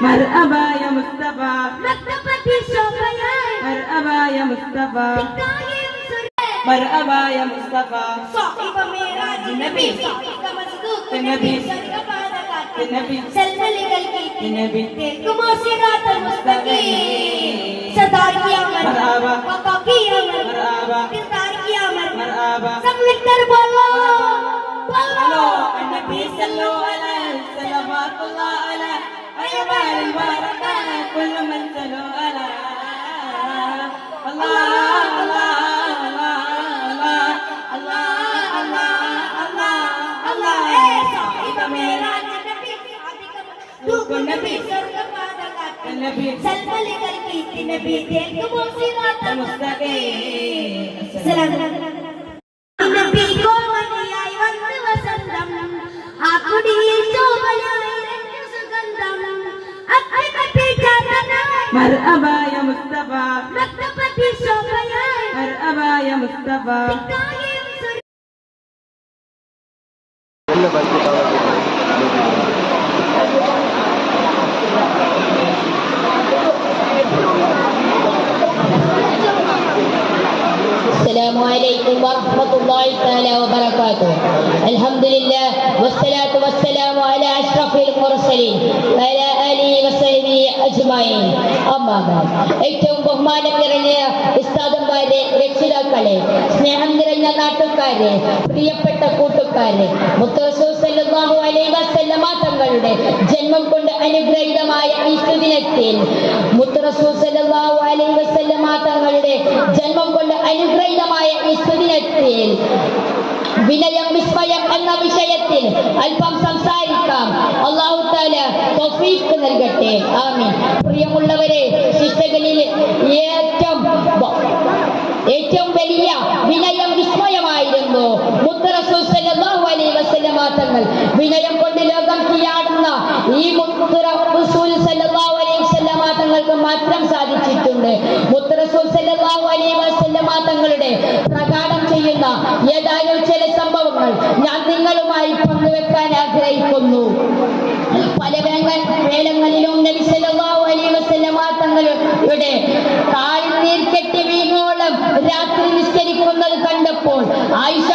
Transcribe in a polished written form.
مرحبا يا مصطفى مرحبا يا مصطفى مرحبا يا مصطفى صاحب معراج النبي صاحب مسدود النبي النبي سلسلة الكيت النبي كما صراط المستقيم صدار قیامت مرحبا وقا قیامت مرحبا دلدار قیامت مرحبا سب ملकर बोलो हेलो النبي صلوا عليه صلوات الله عليه أيها المباركة كل من صلوا على الله الله الله الله الله الله الله صاحب معراج النبي دوق النبي سرق पादकात النبي सलसल الكيت النبي كما صراط المستقيم السلام النبي को मनियाई वंद वसंतम आकुड़ी शोभयाई रंग सुगंधम अक्के कटे जातना مرحبا يا مصطفى रक्तपति शोभयाई مرحبا يا مصطفى السلام عليكم ورحمة الله تعالى وبركاته. الحمد لله والصلاة والسلام على أشرف المرسلين وعلى آله وصحبه أجمعين. أما بعد. ഏറ്റവും ബഹുമാനം നിറഞ്ഞ ഉസ്താദന്മാരെ, രക്ഷിതാക്കളെ, സ്നേഹം നിറഞ്ഞ നാട്ടുകാരെ, പ്രിയപ്പെട്ട കൂട്ടുകാരെ, മുത്തറസൂൽ സല്ലല്ലാഹു അലൈഹി വസല്ലമ തങ്ങളുടെ ജന്മം കൊണ്ട് അനുഗ്രഹീതമായ ഈ സുദിനത്തിൽ മുത്തറസൂൽ സല്ലല്ലാഹു അലൈഹി വസല്ലമ തങ്ങളുടെ ജന്മം കൊണ്ട് അനുഗ്രഹീതമായ ഈ സുദിനത്തിൽ വിനയം വിസ്മയം എന്ന വിഷയത്തിൽ അല്പം സംസാരിക്കാം. അല്ലാഹു തആല തൗഫീഖ് നൽകട്ടെ. ആമീൻ. പ്രിയമുള്ളവരെ, ശിഷ്ടകളിൽ ഏറ്റവും വലിയ വിനയം വിസ്മയമായിരുന്നു മുത്ത് റസൂൽ സല്ലല്ലാഹു അലൈഹി വസല്ലമ തങ്ങൾ. വിനയം കൊണ്ട് ലോകം കീഴടക്കുന്ന ഈ മുത്ത് റസൂൽ സല്ലല്ലാഹു അലൈഹി വസല്ലമ തങ്ങൾക്ക് മാത്രം സാധിച്ചിട്ടുണ്ട്. മുത്ത് റസൂൽ സല്ലല്ലാഹു അലൈഹി വസല്ലമ തങ്ങളുടെ പ്രകാരം ചെയ്യുന്ന ഏതാനും ചില സംഭവങ്ങൾ ഞാൻ നിങ്ങളുമായി പങ്കുവെക്കാൻ ആഗ്രഹിക്കുന്നു. പല വേളങ്ങളിലും നബി സല്ലല്ലാഹു അലൈഹി വസല്ലമ തങ്ങളുടെ കാലിൽ നീർക്കെട്ടി വീണോളം രാത്രി നിസ്കരിക്കുന്നത് കണ്ടപ്പോൾ ആയിഷ